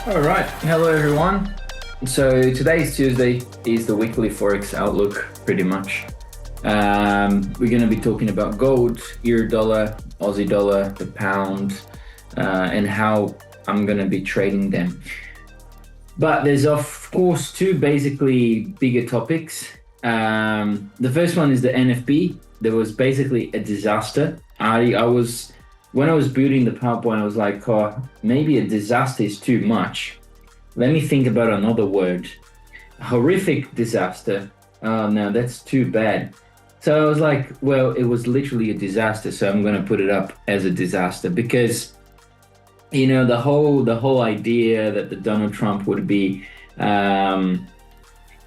All right, hello everyone. So today's Tuesday is the weekly Forex outlook, pretty much. We're going to be talking about gold, euro dollar, Aussie dollar, the pound, and how I'm going to be trading them. But there's of course two basically bigger topics. The first one is the NFP. There was basically a disaster. When I was building the PowerPoint, I was like, oh, maybe a disaster is too much. Let me think about another word. Horrific disaster. Oh, no, that's too bad. So I was like, well, it was literally a disaster. So I'm going to put it up as a disaster because, you know, the whole idea that the Donald Trump would be, in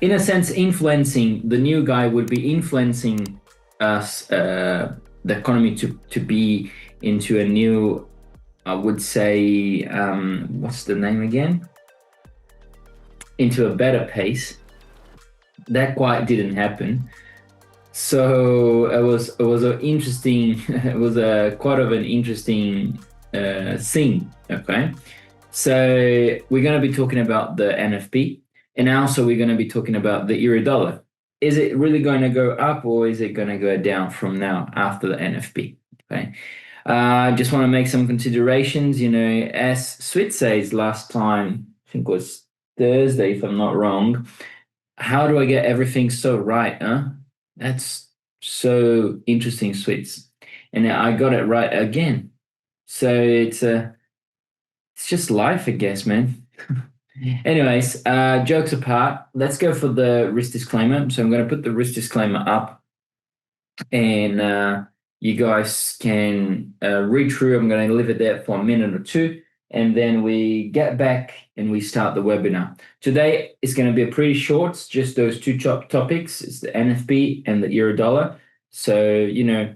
a sense, the new guy would be influencing us, the economy to be into a new, I would say, what's the name again? Into a better pace. That quite didn't happen. So it was an interesting, it was quite of an interesting thing. Okay, so we're going to be talking about the NFP, and also we're going to be talking about the euro dollar. Is it really going to go up or is it going to go down from now after the NFP? Okay. I just want to make some considerations. You know, as Switz says last time, I think it was Thursday, if I'm not wrong. How do I get everything so right, huh? That's so interesting, Switz. And I got it right again. So it's just life, I guess, man. Anyways, jokes apart, let's go for the risk disclaimer. So I'm going to put the risk disclaimer up, and you guys can read through. I'm going to leave it there for a minute or two, and then we get back and we start the webinar. Today is going to be pretty short, just those two topics. It's the NFP and the euro dollar. So, you know,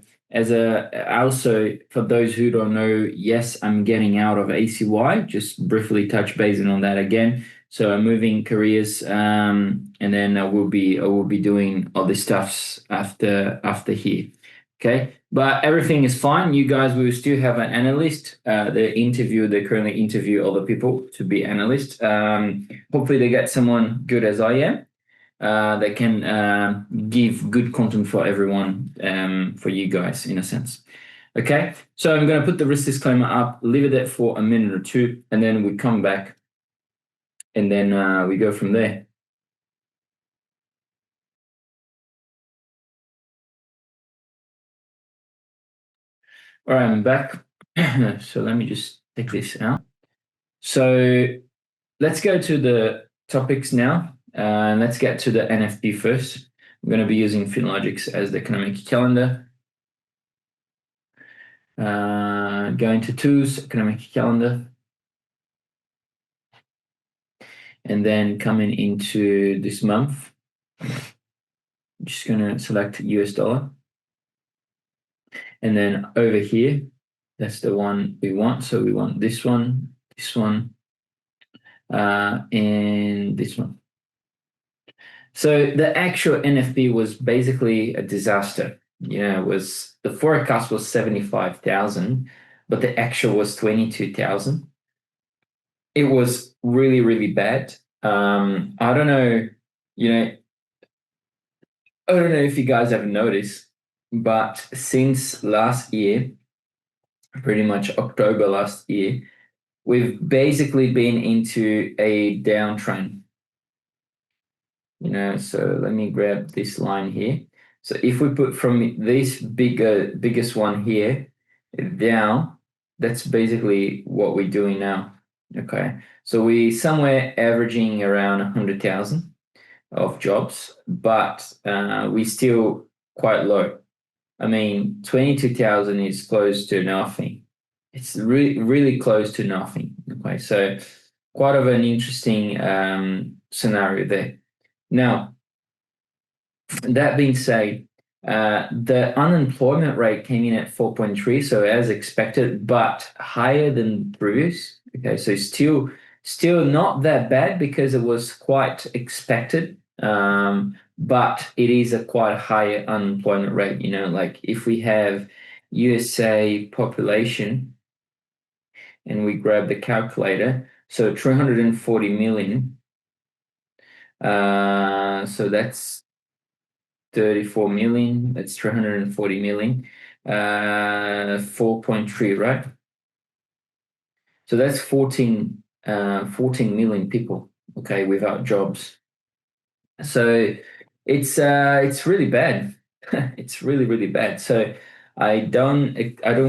also for those who don't know, yes, I'm getting out of ACY, just briefly touch basing on that again. So I'm moving careers, and then I will be doing other stuffs after here. Okay, but everything is fine. You guys will still have an analyst. They currently interview other people to be analysts. Hopefully they get someone good as I am, that can give good content for everyone, for you guys in a sense. Okay, so I'm going to put the risk disclaimer up, leave it there for a minute or two, and then we come back, and then we go from there. All right, I'm back. So let me just take this out. So let's go to the topics now. Let's get to the NFP first. I'm going to be using FinLogix as the economic calendar. Going to tools, economic calendar. And then coming into this month, I'm just going to select US dollar. And then over here, that's the one we want. So we want this one, and this one. So the actual NFP was basically a disaster. Yeah, the forecast was 75,000, but the actual was 22,000. It was really, really bad. I don't know, I don't know if you guys have noticed, but since last year, pretty much October last year, we've basically been into a downtrend. So let me grab this line here. So if we put from this biggest one here down, that's basically what we're doing now. Okay, so we somewhere averaging around 100,000 of jobs, but we still quite low. I mean, 22,000 is close to nothing. It's really, really close to nothing. Okay, so quite of an interesting scenario there. Now, that being said, the unemployment rate came in at 4.3, so as expected, but higher than previous. Okay, so still not that bad because it was quite expected, but it is a quite higher unemployment rate. Like if we have USA population and we grab the calculator, So 340 million. So that's 34 million. That's 340 million. 4.3, right? So that's 14 million people, okay, without jobs. So it's really bad. It's really, really bad. So I don't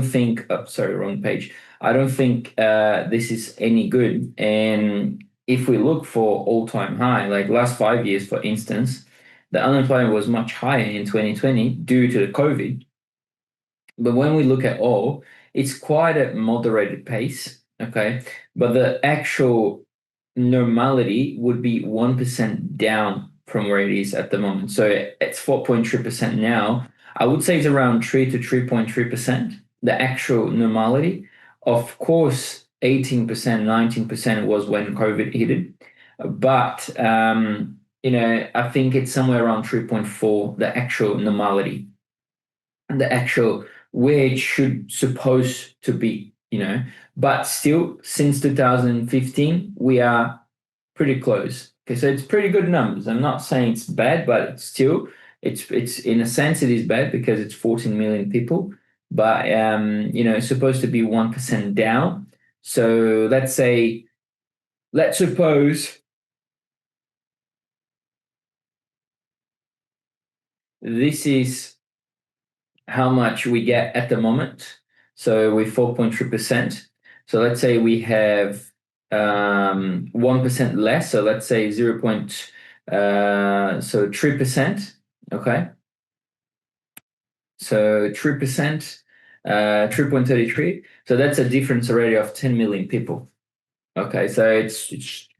think, oh, sorry, wrong page. I don't think this is any good. And if we look for all-time high, like last 5 years, for instance, the unemployment was much higher in 2020 due to the COVID. But when we look at oil, it's quite a moderated pace, okay? But the actual normality would be 1% down from where it is at the moment. So it's 4.3% now. I would say it's around 3 to 3.3%, the actual normality. Of course, 18%, 19% was when COVID hit it. But, I think it's somewhere around 3.4, the actual normality, the actual where it should supposed to be, but still since 2015 we are pretty close. Okay, so it's pretty good numbers. I'm not saying it's bad, but it's in a sense it is bad because it's 14 million people, but it's supposed to be 1% down. So let's suppose this is how much we get at the moment. So we're 4.3%. So let's say we have 1% less. So let's say 3%. Okay. So 3%, 3.33. So that's a difference already of 10 million people. Okay. So it's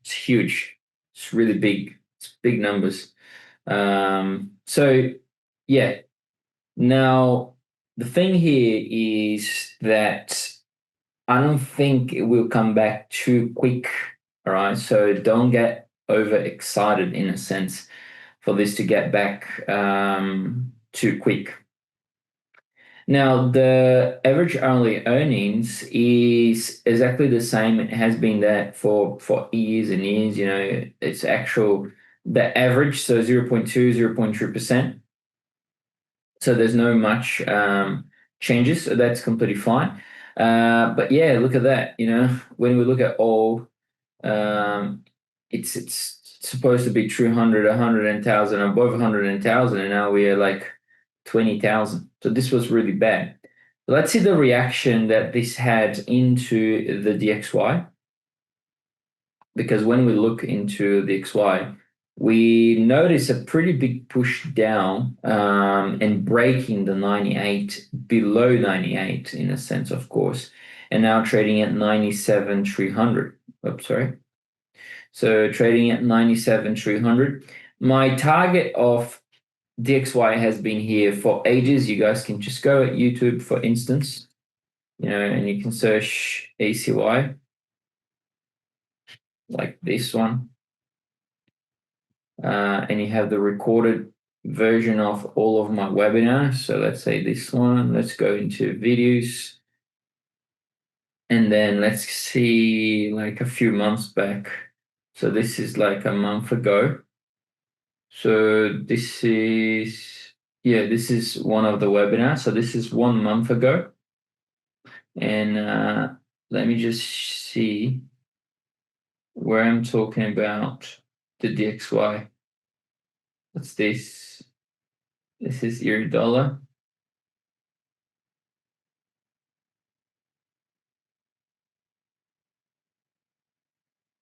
huge. It's really big. It's big numbers. So yeah. Now, the thing here is that I don't think it will come back too quick. All right. So don't get overexcited in a sense for this to get back too quick. Now, the average hourly earnings is exactly the same. It has been that for years and years. It's the average, so 0.2, 0.3%. So there's no much changes. So that's completely fine. But yeah, look at that. When we look at oil, it's supposed to be 300, 100,000, above 100,000, and now we are like 20,000. So this was really bad. Let's see the reaction that this had into the DXY, because when we look into the XY, we notice a pretty big push down and breaking the 98, below 98 in a sense, of course, and now trading at 97,300. Oops, sorry. So trading at 97,300. My target of DXY has been here for ages. You guys can just go at YouTube, for instance, and you can search ACY like this one. And you have the recorded version of all of my webinars. So let's say this one. Let's go into videos. And then let's see like a few months back. So this is like a month ago. So this is one of the webinars. So this is 1 month ago. And let me just see where I'm talking about the DXY. What's this? This is EURUSD.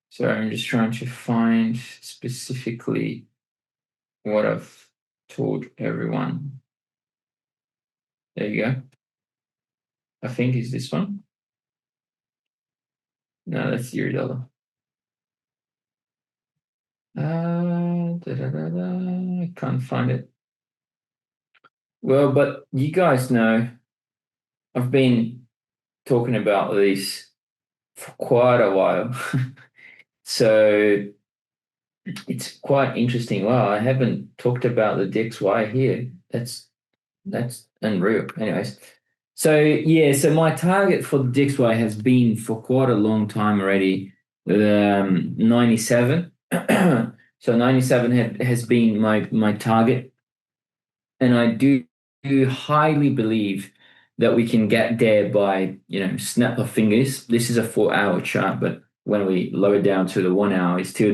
So I'm just trying to find specifically what I've told everyone. There you go. I think it's this one. No, that's EURUSD. I can't find it. Well, but you guys know I've been talking about this for quite a while. So it's quite interesting. Wow, I haven't talked about the DXY here. That's unreal. Anyways, so yeah, so my target for the DXY has been for quite a long time already 97. So 97 has been my target, and I do highly believe that we can get there by, snap of fingers. This is a 4 hour chart, but when we lower down to the 1 hour, it's still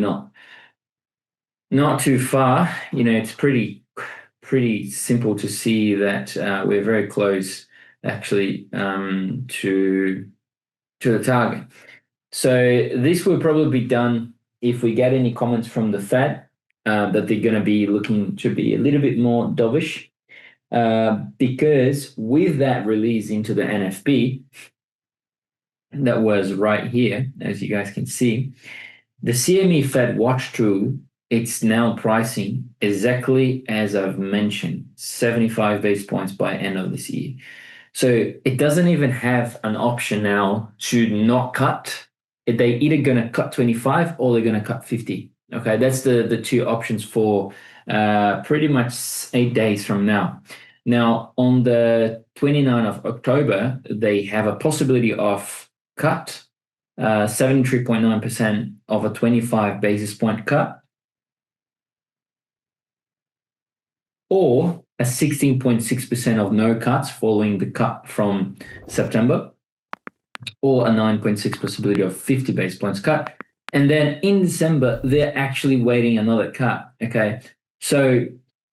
not too far. It's pretty simple to see that we're very close actually to the target. So this will probably be done if we get any comments from the Fed that they're going to be looking to be a little bit more dovish, because with that release into the NFP that was right here, as you guys can see, the CME Fed Watch tool, it's now pricing exactly as I've mentioned, 75 basis points by end of this year. So it doesn't even have an option now to not cut. They either going to cut 25 or they're going to cut 50. Okay, that's the two options for pretty much 8 days from now. Now, on the 29th of October, they have a possibility of cut 73.9% of a 25 basis point cut, or a 16.6% of no cuts following the cut from September, or a 9.6 possibility of 50 basis points cut. And then in December, they're actually waiting another cut. Okay. So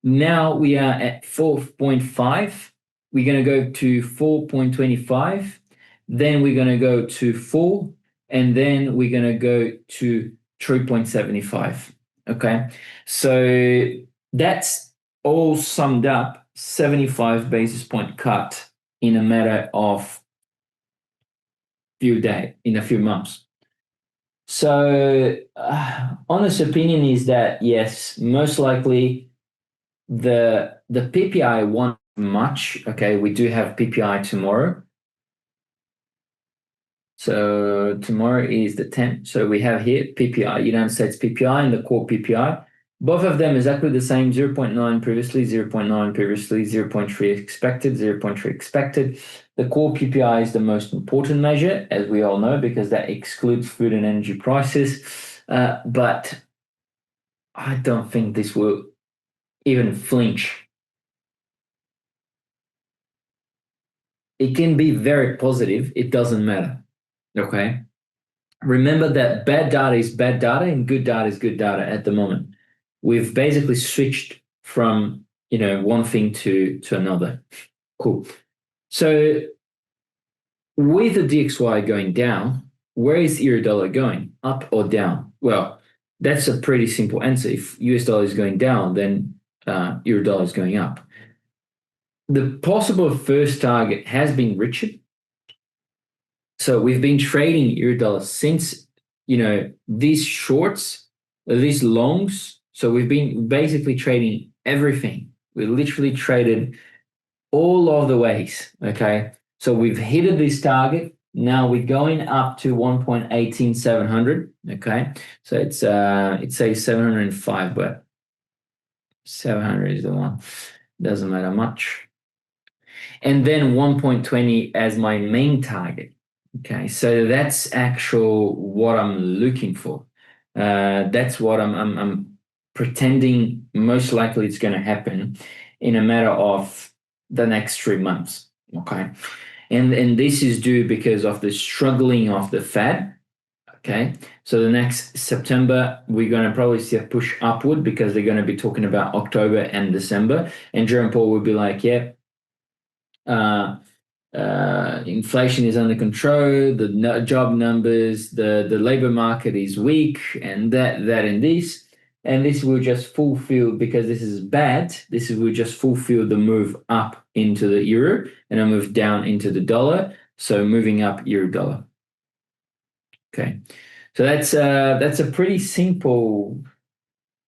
now we are at 4.5. We're going to go to 4.25. Then we're going to go to 4. And then we're going to go to 3.75. Okay. So that's all summed up 75 basis point cut in a matter of in a few months. So honest opinion is that yes, most likely the PPI won't much. Okay, we do have PPI tomorrow. So tomorrow is the 10th. So we have here PPI, United States PPI and the core PPI. Both of them exactly the same, 0.9 previously, 0.9 previously, 0.3 expected, 0.3 expected. The core PPI is the most important measure, as we all know, because that excludes food and energy prices. But I don't think this will even flinch. It can be very positive. It doesn't matter. Okay. Remember that bad data is bad data and good data is good data at the moment. We've basically switched from, one thing to another. Cool. So with the DXY going down, where is EUR going? Up or down? Well, that's a pretty simple answer. If US dollar is going down, then EUR is going up. The possible first target has been Richard. So we've been trading EUR since, these shorts, these longs. So we've been basically trading everything. We literally traded all of the ways. Okay. So we've hit this target. Now we're going up to 1.18700. Okay. So it says 705, but 700 is the one. Doesn't matter much. And then 1.20 as my main target. Okay, so that's what I'm looking for. That's what I'm pretending most likely it's going to happen in a matter of the next 3 months. Okay, and this is due because of the struggling of the Fed. Okay, so the next September we're going to probably see a push upward because they're going to be talking about October and December, and Jerome Powell will be like, yeah. Inflation is under control, the job numbers, the labor market is weak, and that and this. And this will just fulfill, because this is bad, will just fulfill the move up into the euro and a move down into the dollar. So moving up euro dollar. Okay. So that's a pretty simple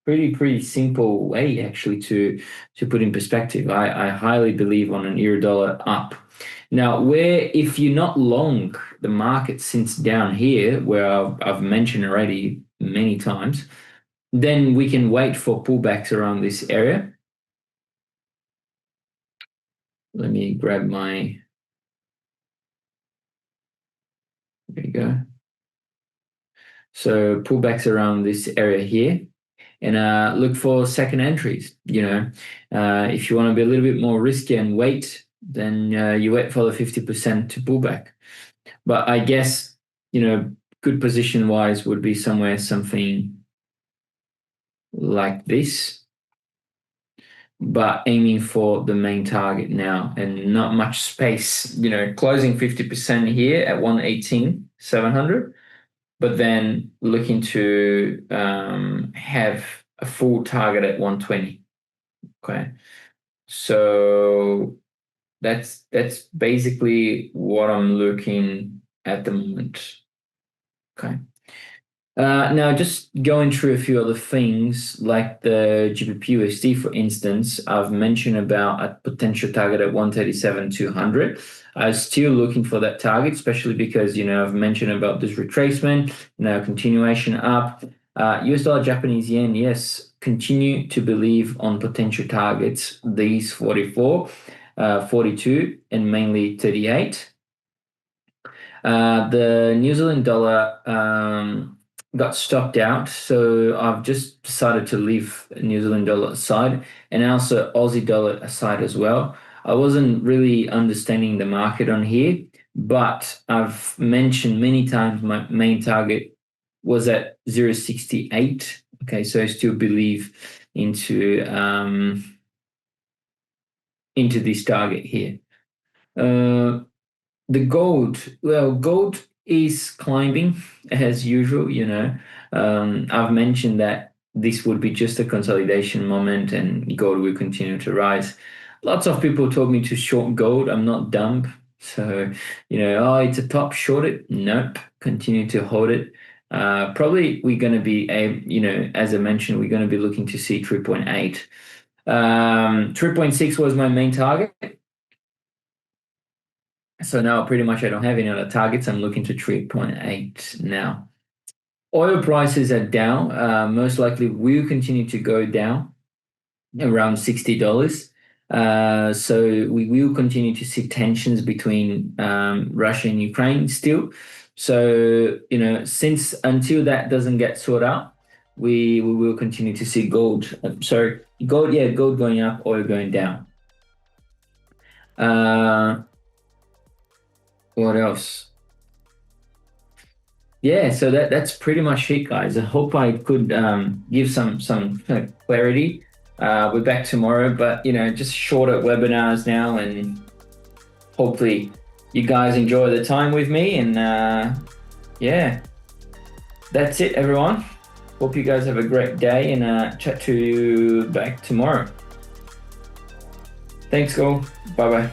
way actually to put in perspective. I highly believe on an euro dollar up. Now, if you're not long the market since down here, where I've mentioned already many times, then we can wait for pullbacks around this area. Let me grab there you go. So pullbacks around this area here, and look for second entries. If you want to be a little bit more risky and wait, then you wait for the 50% to pullback. But I guess, good position wise would be something like this, but aiming for the main target now and not much space, closing 50% here at 118,700, but then looking to have a full target at 120. Okay. So that's basically what I'm looking at the moment. Okay. Now, just going through a few other things, like the GBPUSD, for instance, I've mentioned about a potential target at 137,200. I'm still looking for that target, especially because, I've mentioned about this retracement, continuation up. US dollar, Japanese yen, yes, continue to believe on potential targets, these 44, 42, and mainly 38. The New Zealand dollar got stopped out, so I've just decided to leave New Zealand dollar aside and also Aussie dollar aside as well. I wasn't really understanding the market on here, but I've mentioned many times my main target was at 0.68. Okay, so I still believe into this target here. The gold is climbing as usual. I've mentioned that this would be just a consolidation moment and gold will continue to rise. Lots of people told me to short gold. I'm not dumb. So, it's a top, short it. Nope. Continue to hold it. Probably we're going to be, as I mentioned, we're going to be looking to see 3.8. 3.6 was my main target. So now pretty much I don't have any other targets. I'm looking to 3.8 now. Oil prices are down. Most likely will continue to go down around $60. So we will continue to see tensions between Russia and Ukraine still. So, since until that doesn't get sorted out, we will continue to see gold going up, oil going down. What else? Yeah, so that's pretty much it, guys. I hope I could give some clarity. We're back tomorrow, but just shorter webinars now, and hopefully you guys enjoy the time with me. And yeah, that's it, everyone. Hope you guys have a great day, and chat to you back tomorrow. Thanks, all. Bye bye.